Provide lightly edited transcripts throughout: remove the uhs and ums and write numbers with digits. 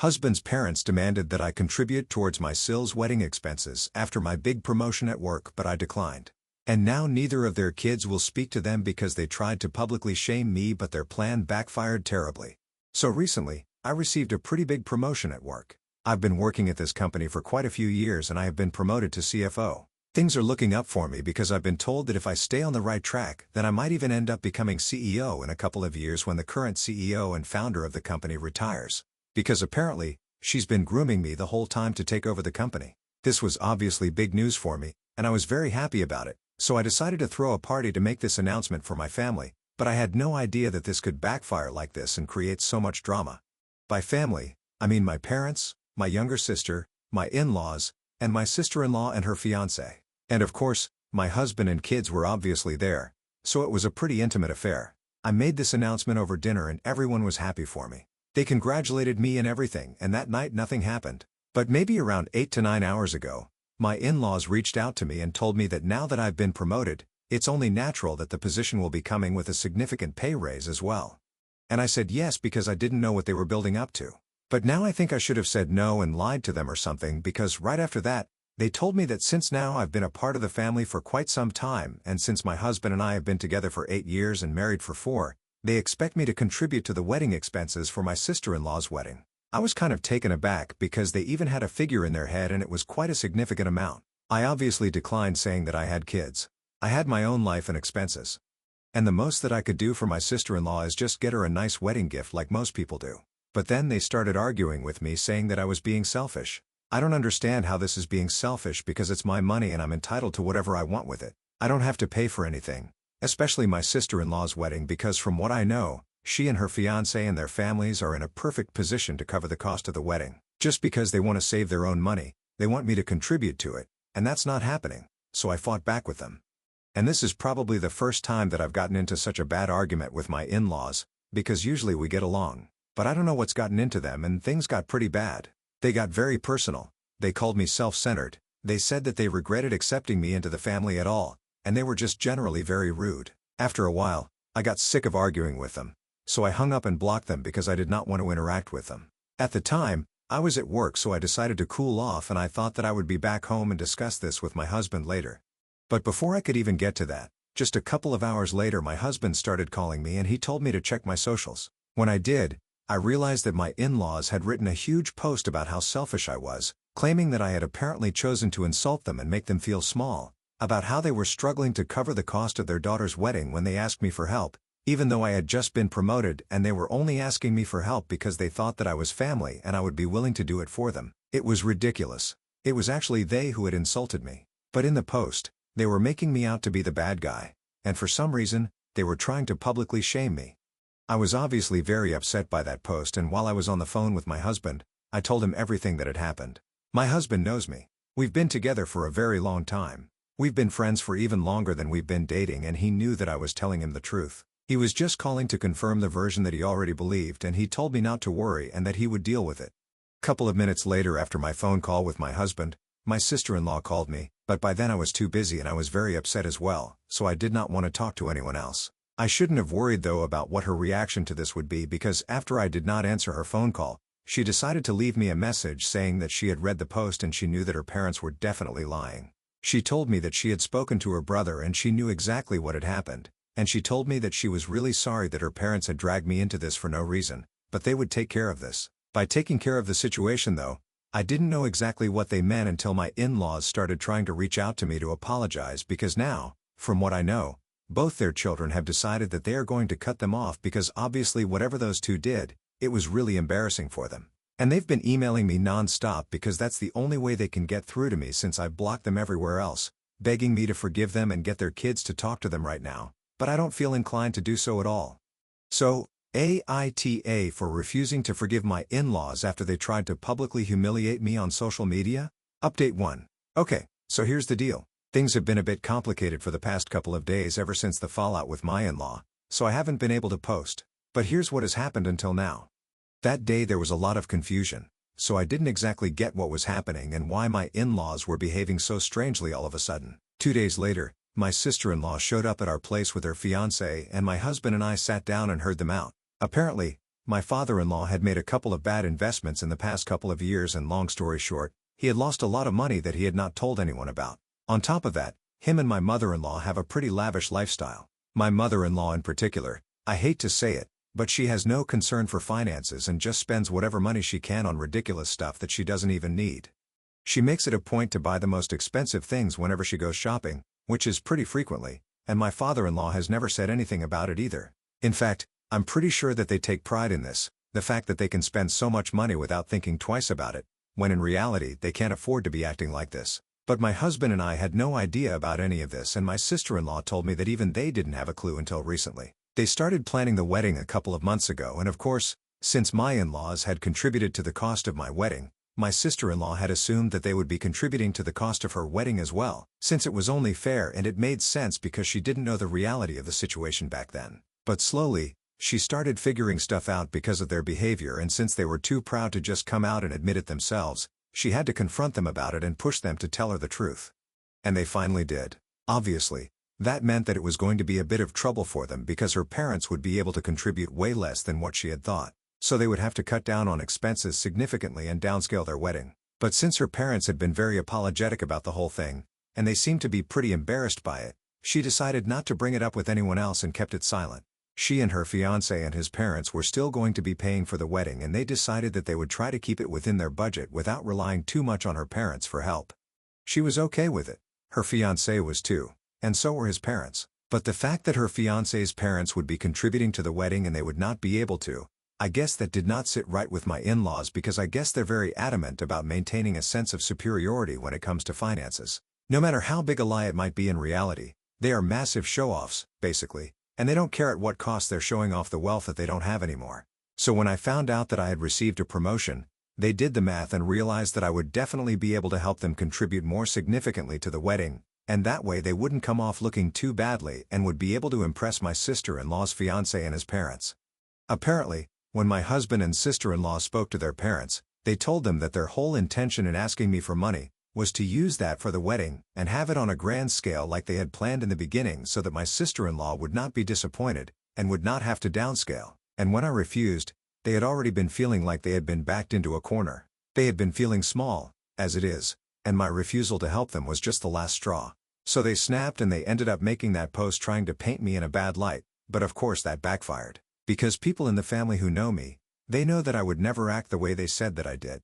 Husband's parents demanded that I contribute towards my Sil's wedding expenses after my big promotion at work, but I declined. And now neither of their kids will speak to them because they tried to publicly shame me, but their plan backfired terribly. So recently, I received a pretty big promotion at work. I've been working at this company for quite a few years and I have been promoted to CFO. Things are looking up for me because I've been told that if I stay on the right track, then I might even end up becoming CEO in a couple of years when the current CEO and founder of the company retires. Because apparently, she's been grooming me the whole time to take over the company. This was obviously big news for me, and I was very happy about it, so I decided to throw a party to make this announcement for my family, but I had no idea that this could backfire like this and create so much drama. By family, I mean my parents, my younger sister, my in-laws, and my sister-in-law and her fiancé. And of course, my husband and kids were obviously there, so it was a pretty intimate affair. I made this announcement over dinner and everyone was happy for me. They congratulated me and everything, and that night nothing happened. But maybe around 8 to 9 hours ago, my in-laws reached out to me and told me that now that I've been promoted, it's only natural that the position will be coming with a significant pay raise as well. And I said yes because I didn't know what they were building up to. But now I think I should have said no and lied to them or something, because right after that, they told me that since now I've been a part of the family for quite some time, and since my husband and I have been together for 8 years and married for 4, they expect me to contribute to the wedding expenses for my sister-in-law's wedding. I was kind of taken aback because they even had a figure in their head and it was quite a significant amount. I obviously declined saying that I had kids. I had my own life and expenses. And the most that I could do for my sister-in-law is just get her a nice wedding gift like most people do. But then they started arguing with me saying that I was being selfish. I don't understand how this is being selfish because it's my money and I'm entitled to whatever I want with it. I don't have to pay for anything. Especially my sister-in-law's wedding, because from what I know, she and her fiancé and their families are in a perfect position to cover the cost of the wedding. Just because they want to save their own money, they want me to contribute to it, and that's not happening, so I fought back with them. And this is probably the first time that I've gotten into such a bad argument with my in-laws, because usually we get along. But I don't know what's gotten into them and things got pretty bad. They got very personal, they called me self-centered, they said that they regretted accepting me into the family at all, and they were just generally very rude. After a while, I got sick of arguing with them, so I hung up and blocked them because I did not want to interact with them. At the time, I was at work, so I decided to cool off and I thought that I would be back home and discuss this with my husband later. But before I could even get to that, just a couple of hours later my husband started calling me and he told me to check my socials. When I did, I realized that my in-laws had written a huge post about how selfish I was, claiming that I had apparently chosen to insult them and make them feel small, about how they were struggling to cover the cost of their daughter's wedding when they asked me for help, even though I had just been promoted, and they were only asking me for help because they thought that I was family and I would be willing to do it for them. It was ridiculous. It was actually they who had insulted me. But in the post, they were making me out to be the bad guy, and for some reason, they were trying to publicly shame me. I was obviously very upset by that post, and while I was on the phone with my husband, I told him everything that had happened. My husband knows me. We've been together for a very long time. We've been friends for even longer than we've been dating, and he knew that I was telling him the truth. He was just calling to confirm the version that he already believed, and he told me not to worry and that he would deal with it. Couple of minutes later, after my phone call with my husband, my sister-in-law called me, but by then I was too busy and I was very upset as well, so I did not want to talk to anyone else. I shouldn't have worried though about what her reaction to this would be, because after I did not answer her phone call, she decided to leave me a message saying that she had read the post and she knew that her parents were definitely lying. She told me that she had spoken to her brother and she knew exactly what had happened, and she told me that she was really sorry that her parents had dragged me into this for no reason, but they would take care of this. By taking care of the situation though, I didn't know exactly what they meant until my in-laws started trying to reach out to me to apologize, because now, from what I know, both their children have decided that they are going to cut them off because obviously whatever those two did, it was really embarrassing for them. And they've been emailing me non-stop because that's the only way they can get through to me since I've blocked them everywhere else, begging me to forgive them and get their kids to talk to them right now, but I don't feel inclined to do so at all. So, AITA for refusing to forgive my in-laws after they tried to publicly humiliate me on social media? Update 1. Okay, so here's the deal. Things have been a bit complicated for the past couple of days ever since the fallout with my in-law, so I haven't been able to post. But here's what has happened until now. That day there was a lot of confusion, so I didn't exactly get what was happening and why my in-laws were behaving so strangely all of a sudden. 2 days later, my sister-in-law showed up at our place with her fiancé and my husband and I sat down and heard them out. Apparently, My father-in-law had made a couple of bad investments in the past couple of years and long story short, he had lost a lot of money that he had not told anyone about. On top of that, him and my mother-in-law have a pretty lavish lifestyle. My mother-in-law in particular, I hate to say it, but she has no concern for finances and just spends whatever money she can on ridiculous stuff that she doesn't even need. She makes it a point to buy the most expensive things whenever she goes shopping, which is pretty frequently, and my father-in-law has never said anything about it either. In fact, I'm pretty sure that they take pride in this, the fact that they can spend so much money without thinking twice about it, when in reality they can't afford to be acting like this. But my husband and I had no idea about any of this, and my sister-in-law told me that even they didn't have a clue until recently. They started planning the wedding a couple of months ago, and of course, since my in-laws had contributed to the cost of my wedding, my sister-in-law had assumed that they would be contributing to the cost of her wedding as well, since it was only fair and it made sense because she didn't know the reality of the situation back then. But slowly, she started figuring stuff out because of their behavior, and since they were too proud to just come out and admit it themselves, she had to confront them about it and push them to tell her the truth. And they finally did. Obviously, that meant that it was going to be a bit of trouble for them because her parents would be able to contribute way less than what she had thought, so they would have to cut down on expenses significantly and downscale their wedding. But since her parents had been very apologetic about the whole thing, and they seemed to be pretty embarrassed by it, she decided not to bring it up with anyone else and kept it silent. She and her fiancé and his parents were still going to be paying for the wedding, and they decided that they would try to keep it within their budget without relying too much on her parents for help. She was okay with it. Her fiancé was too, and so were his parents. But the fact that her fiancé's parents would be contributing to the wedding and they would not be able to, I guess that did not sit right with my in-laws, because I guess they're very adamant about maintaining a sense of superiority when it comes to finances. No matter how big a lie it might be in reality, they are massive show-offs, basically. And they don't care at what cost they're showing off the wealth that they don't have anymore. So when I found out that I had received a promotion, they did the math and realized that I would definitely be able to help them contribute more significantly to the wedding, and that way they wouldn't come off looking too badly and would be able to impress my sister-in-law's fiancé and his parents. Apparently, when my husband and sister-in-law spoke to their parents, they told them that their whole intention in asking me for money was to use that for the wedding and have it on a grand scale like they had planned in the beginning, so that my sister-in-law would not be disappointed and would not have to downscale. And when I refused, they had already been feeling like they had been backed into a corner. They had been feeling small, as it is, and my refusal to help them was just the last straw. So they snapped and they ended up making that post trying to paint me in a bad light, but of course that backfired. Because people in the family who know me, they know that I would never act the way they said that I did.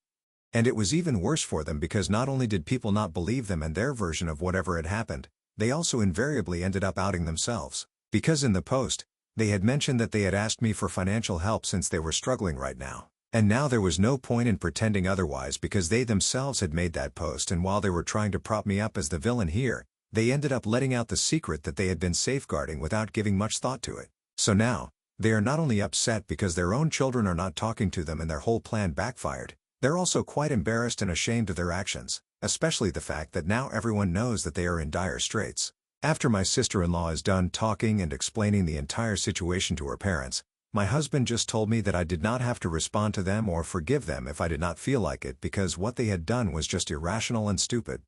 And it was even worse for them, because not only did people not believe them and their version of whatever had happened, they also invariably ended up outing themselves. Because in the post, they had mentioned that they had asked me for financial help since they were struggling right now. And now there was no point in pretending otherwise, because they themselves had made that post, and while they were trying to prop me up as the villain here, they ended up letting out the secret that they had been safeguarding without giving much thought to it. So now, they are not only upset because their own children are not talking to them and their whole plan backfired, they're also quite embarrassed and ashamed of their actions, especially the fact that now everyone knows that they are in dire straits. After my sister-in-law is done talking and explaining the entire situation to her parents, my husband just told me that I did not have to respond to them or forgive them if I did not feel like it, because what they had done was just irrational and stupid.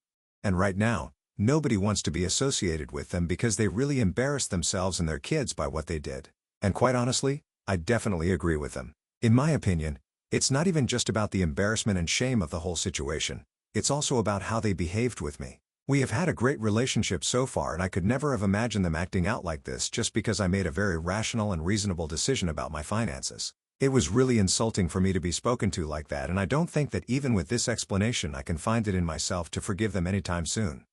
And right now, nobody wants to be associated with them because they really embarrassed themselves and their kids by what they did. And quite honestly, I definitely agree with them. In my opinion, it's not even just about the embarrassment and shame of the whole situation. It's also about how they behaved with me. We have had a great relationship so far, and I could never have imagined them acting out like this just because I made a very rational and reasonable decision about my finances. It was really insulting for me to be spoken to like that, and I don't think that even with this explanation I can find it in myself to forgive them anytime soon.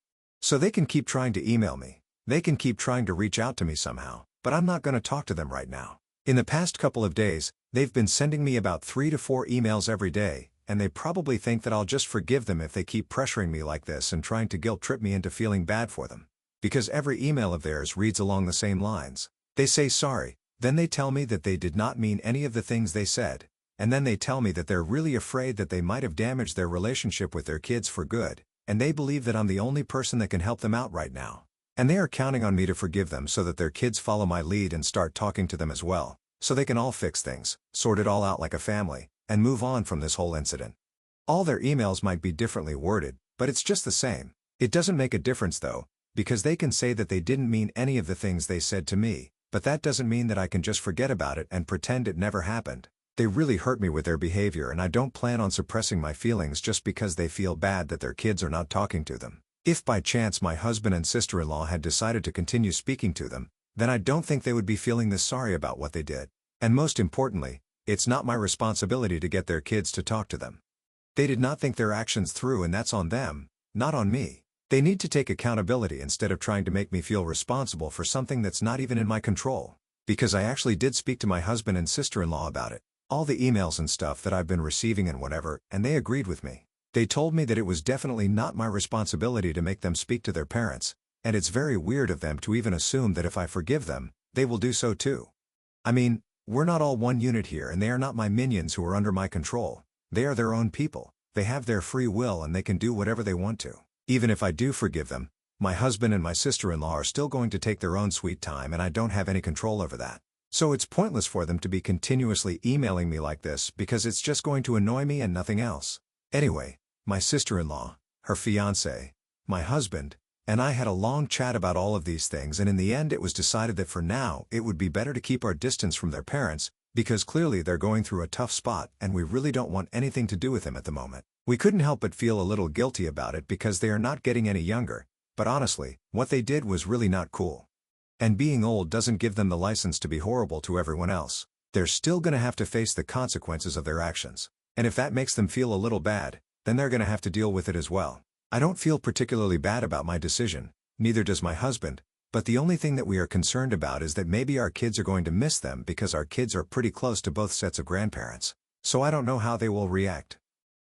So they can keep trying to email me. They can keep trying to reach out to me somehow, but I'm not going to talk to them right now. In the past couple of days, they've been sending me about 3 to 4 emails every day, and they probably think that I'll just forgive them if they keep pressuring me like this and trying to guilt-trip me into feeling bad for them. Because every email of theirs reads along the same lines. They say sorry, then they tell me that they did not mean any of the things they said, and then they tell me that they're really afraid that they might have damaged their relationship with their kids for good, and they believe that I'm the only person that can help them out right now. And they are counting on me to forgive them so that their kids follow my lead and start talking to them as well, so they can all fix things, sort it all out like a family, and move on from this whole incident. All their emails might be differently worded, but it's just the same. It doesn't make a difference though, because they can say that they didn't mean any of the things they said to me, but that doesn't mean that I can just forget about it and pretend it never happened. They really hurt me with their behavior, and I don't plan on suppressing my feelings just because they feel bad that their kids are not talking to them. If by chance my husband and sister-in-law had decided to continue speaking to them, then I don't think they would be feeling this sorry about what they did. And most importantly, it's not my responsibility to get their kids to talk to them. They did not think their actions through, and that's on them, not on me. They need to take accountability instead of trying to make me feel responsible for something that's not even in my control. Because I actually did speak to my husband and sister-in-law about it. All the emails and stuff that I've been receiving and whatever, and they agreed with me. They told me that it was definitely not my responsibility to make them speak to their parents, and it's very weird of them to even assume that if I forgive them, they will do so too. I mean, we're not all one unit here, and they are not my minions who are under my control. They are their own people. They have their free will and they can do whatever they want to. Even if I do forgive them, my husband and my sister-in-law are still going to take their own sweet time, and I don't have any control over that. So it's pointless for them to be continuously emailing me like this because it's just going to annoy me and nothing else. Anyway, my sister-in-law, her fiancé, my husband, and I had a long chat about all of these things, and in the end it was decided that for now it would be better to keep our distance from their parents, because clearly they're going through a tough spot and we really don't want anything to do with them at the moment. We couldn't help but feel a little guilty about it because they are not getting any younger, but honestly, what they did was really not cool. And being old doesn't give them the license to be horrible to everyone else. They're still gonna have to face the consequences of their actions. And if that makes them feel a little bad, then they're gonna have to deal with it as well. I don't feel particularly bad about my decision, neither does my husband, but the only thing that we are concerned about is that maybe our kids are going to miss them because our kids are pretty close to both sets of grandparents. So I don't know how they will react.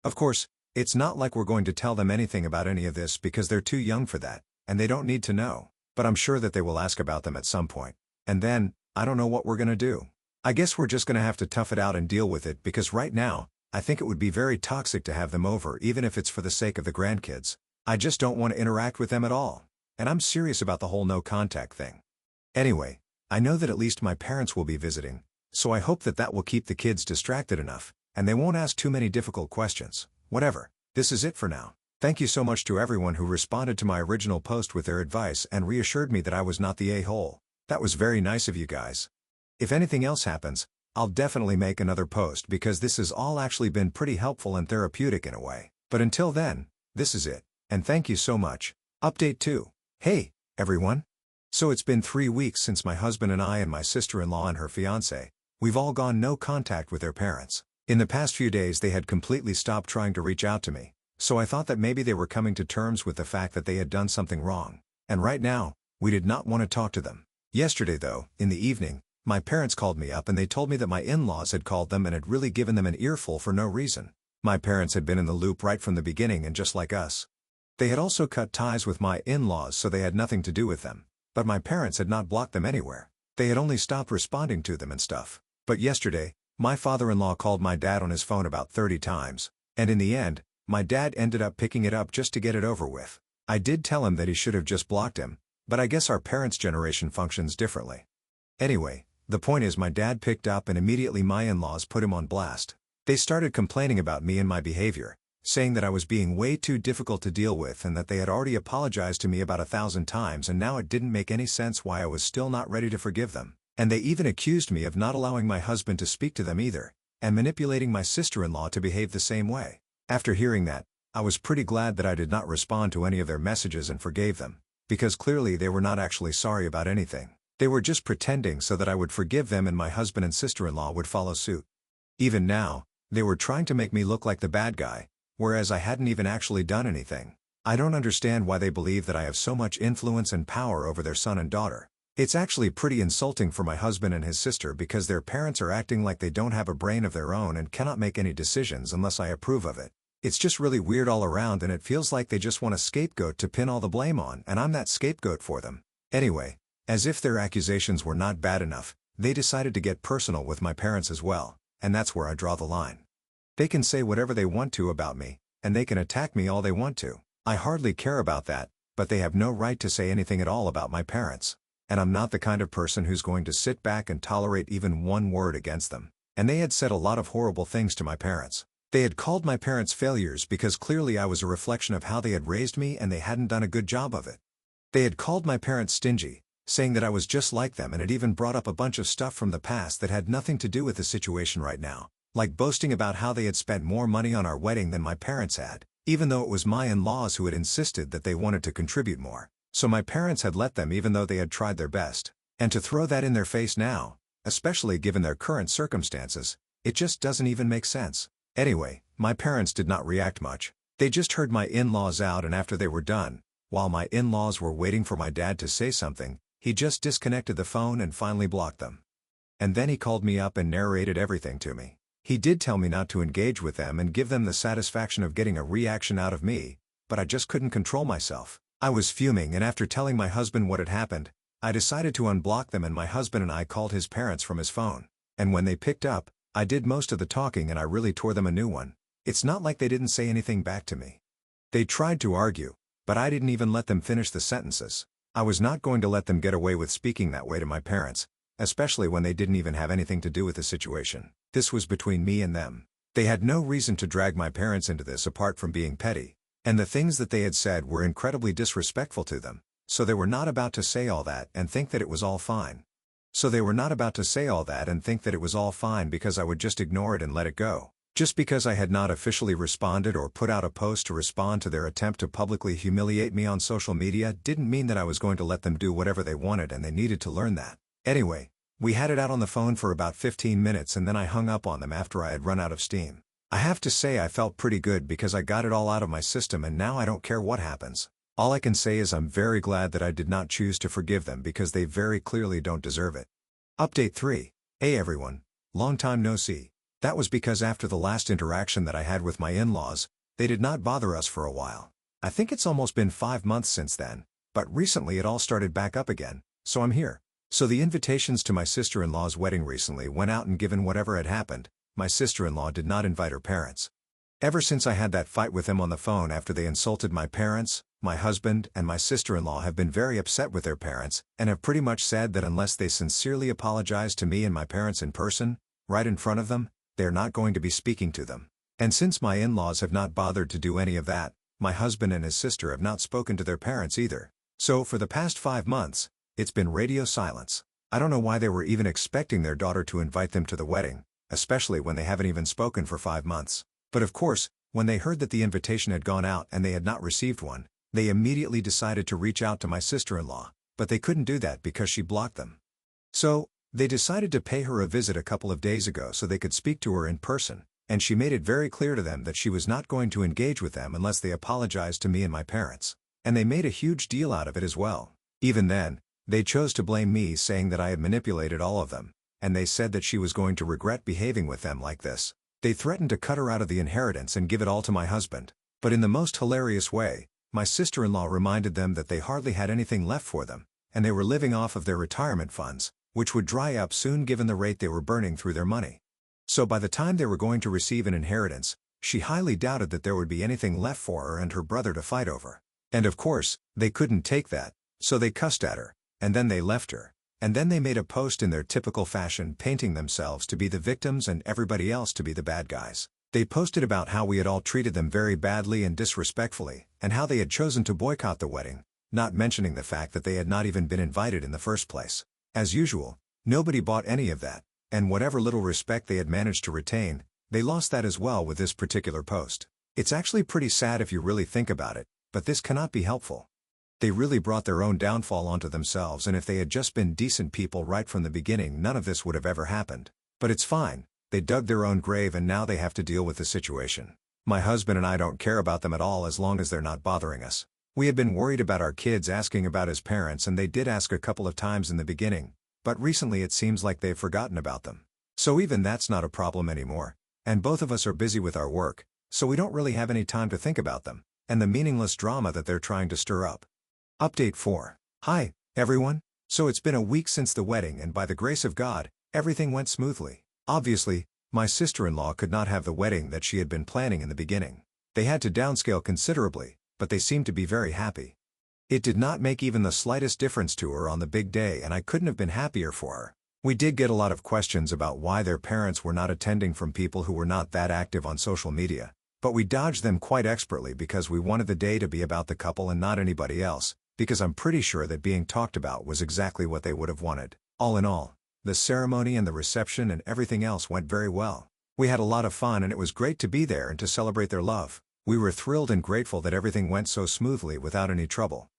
Of course, it's not like we're going to tell them anything about any of this because they're too young for that, and they don't need to know. But I'm sure that they will ask about them at some point. And then, I don't know what we're gonna do. I guess we're just gonna have to tough it out and deal with it, because right now, I think it would be very toxic to have them over even if it's for the sake of the grandkids. I just don't want to interact with them at all. And I'm serious about the whole no contact thing. Anyway, I know that at least my parents will be visiting, so I hope that that will keep the kids distracted enough, and they won't ask too many difficult questions. Whatever, this is it for now. Thank you so much to everyone who responded to my original post with their advice and reassured me that I was not the a-hole. That was very nice of you guys. If anything else happens, I'll definitely make another post because this has all actually been pretty helpful and therapeutic in a way. But until then, this is it, and thank you so much. Update 2. Hey, everyone. So it's been 3 weeks since my husband and I and my sister-in-law and her fiancé, we've all gone no contact with their parents. In the past few days they had completely stopped trying to reach out to me. So I thought that maybe they were coming to terms with the fact that they had done something wrong. And right now, we did not want to talk to them. Yesterday though, in the evening, my parents called me up and they told me that my in-laws had called them and had really given them an earful for no reason. My parents had been in the loop right from the beginning, and just like us, they had also cut ties with my in-laws, so they had nothing to do with them. But my parents had not blocked them anywhere. They had only stopped responding to them and stuff. But yesterday, my father-in-law called my dad on his phone about 30 times. And in the end, my dad ended up picking it up just to get it over with. I did tell him that he should have just blocked him, but I guess our parents' generation functions differently. Anyway, the point is my dad picked up and immediately my in-laws put him on blast. They started complaining about me and my behavior, saying that I was being way too difficult to deal with and that they had already apologized to me about 1,000 times and now it didn't make any sense why I was still not ready to forgive them. And they even accused me of not allowing my husband to speak to them either, and manipulating my sister-in-law to behave the same way. After hearing that, I was pretty glad that I did not respond to any of their messages and forgave them, because clearly they were not actually sorry about anything. They were just pretending so that I would forgive them and my husband and sister-in-law would follow suit. Even now, they were trying to make me look like the bad guy, whereas I hadn't even actually done anything. I don't understand why they believe that I have so much influence and power over their son and daughter. It's actually pretty insulting for my husband and his sister because their parents are acting like they don't have a brain of their own and cannot make any decisions unless I approve of it. It's just really weird all around, and it feels like they just want a scapegoat to pin all the blame on, and I'm that scapegoat for them. Anyway, as if their accusations were not bad enough, they decided to get personal with my parents as well, and that's where I draw the line. They can say whatever they want to about me, and they can attack me all they want to. I hardly care about that, but they have no right to say anything at all about my parents. And I'm not the kind of person who's going to sit back and tolerate even one word against them. And they had said a lot of horrible things to my parents. They had called my parents failures because clearly I was a reflection of how they had raised me and they hadn't done a good job of it. They had called my parents stingy, saying that I was just like them, and had even brought up a bunch of stuff from the past that had nothing to do with the situation right now. like boasting about how they had spent more money on our wedding than my parents had, even though it was my in-laws who had insisted that they wanted to contribute more. So my parents had let them even though they had tried their best. And to throw that in their face now, especially given their current circumstances, it just doesn't even make sense. Anyway, my parents did not react much. They just heard my in-laws out, and after they were done, while my in-laws were waiting for my dad to say something, he just disconnected the phone and finally blocked them. And then he called me up and narrated everything to me. He did tell me not to engage with them and give them the satisfaction of getting a reaction out of me, but I just couldn't control myself. I was fuming, and after telling my husband what had happened, I decided to unblock them, and my husband and I called his parents from his phone. And when they picked up, I did most of the talking and I really tore them a new one. It's not like they didn't say anything back to me. They tried to argue, but I didn't even let them finish the sentences. I was not going to let them get away with speaking that way to my parents, especially when they didn't even have anything to do with the situation. This was between me and them. They had no reason to drag my parents into this apart from being petty, and the things that they had said were incredibly disrespectful to them, so they were not about to say all that and think that it was all fine. Because I would just ignore it and let it go. Just because I had not officially responded or put out a post to respond to their attempt to publicly humiliate me on social media didn't mean that I was going to let them do whatever they wanted, and they needed to learn that. Anyway, we had it out on the phone for about 15 minutes and then I hung up on them after I had run out of steam. I have to say I felt pretty good because I got it all out of my system, and now I don't care what happens. All I can say is I'm very glad that I did not choose to forgive them because they very clearly don't deserve it. Update 3. Hey everyone, long time no see. That was because after the last interaction that I had with my in-laws, they did not bother us for a while. I think it's almost been 5 months since then, but recently it all started back up again, so I'm here. So the invitations to my sister-in-law's wedding recently went out, and given whatever had happened, my sister-in-law did not invite her parents. Ever since I had that fight with them on the phone after they insulted my parents, my husband and my sister-in-law have been very upset with their parents and have pretty much said that unless they sincerely apologize to me and my parents in person, right in front of them, they are not going to be speaking to them. And since my in-laws have not bothered to do any of that, my husband and his sister have not spoken to their parents either. So for the past 5 months, it's been radio silence. I don't know why they were even expecting their daughter to invite them to the wedding, especially when they haven't even spoken for 5 months. But of course, when they heard that the invitation had gone out and they had not received one, they immediately decided to reach out to my sister-in-law, but they couldn't do that because she blocked them. So, they decided to pay her a visit a couple of days ago so they could speak to her in person, and she made it very clear to them that she was not going to engage with them unless they apologized to me and my parents. And they made a huge deal out of it as well. Even then, they chose to blame me, saying that I had manipulated all of them, and they said that she was going to regret behaving with them like this. They threatened to cut her out of the inheritance and give it all to my husband. But in the most hilarious way, my sister-in-law reminded them that they hardly had anything left for them, and they were living off of their retirement funds, which would dry up soon given the rate they were burning through their money. So by the time they were going to receive an inheritance, she highly doubted that there would be anything left for her and her brother to fight over. And of course, they couldn't take that, so they cussed at her, and then they left her. And then they made a post in their typical fashion painting themselves to be the victims and everybody else to be the bad guys. They posted about how we had all treated them very badly and disrespectfully, and how they had chosen to boycott the wedding, not mentioning the fact that they had not even been invited in the first place. As usual, nobody bought any of that, and whatever little respect they had managed to retain, they lost that as well with this particular post. It's actually pretty sad if you really think about it, but this cannot be helpful. They really brought their own downfall onto themselves, and if they had just been decent people right from the beginning, none of this would have ever happened. But it's fine. They dug their own grave and now they have to deal with the situation. My husband and I don't care about them at all as long as they're not bothering us. We had been worried about our kids asking about his parents, and they did ask a couple of times in the beginning, but recently it seems like they've forgotten about them. So even that's not a problem anymore, and both of us are busy with our work, so we don't really have any time to think about them, and the meaningless drama that they're trying to stir up. Update 4. Hi, everyone. So it's been a week since the wedding, and by the grace of God, everything went smoothly. Obviously, my sister-in-law could not have the wedding that she had been planning in the beginning. They had to downscale considerably, but they seemed to be very happy. It did not make even the slightest difference to her on the big day, and I couldn't have been happier for her. We did get a lot of questions about why their parents were not attending from people who were not that active on social media, but we dodged them quite expertly because we wanted the day to be about the couple and not anybody else, because I'm pretty sure that being talked about was exactly what they would have wanted. All in all, the ceremony and the reception and everything else went very well. We had a lot of fun and it was great to be there and to celebrate their love. We were thrilled and grateful that everything went so smoothly without any trouble.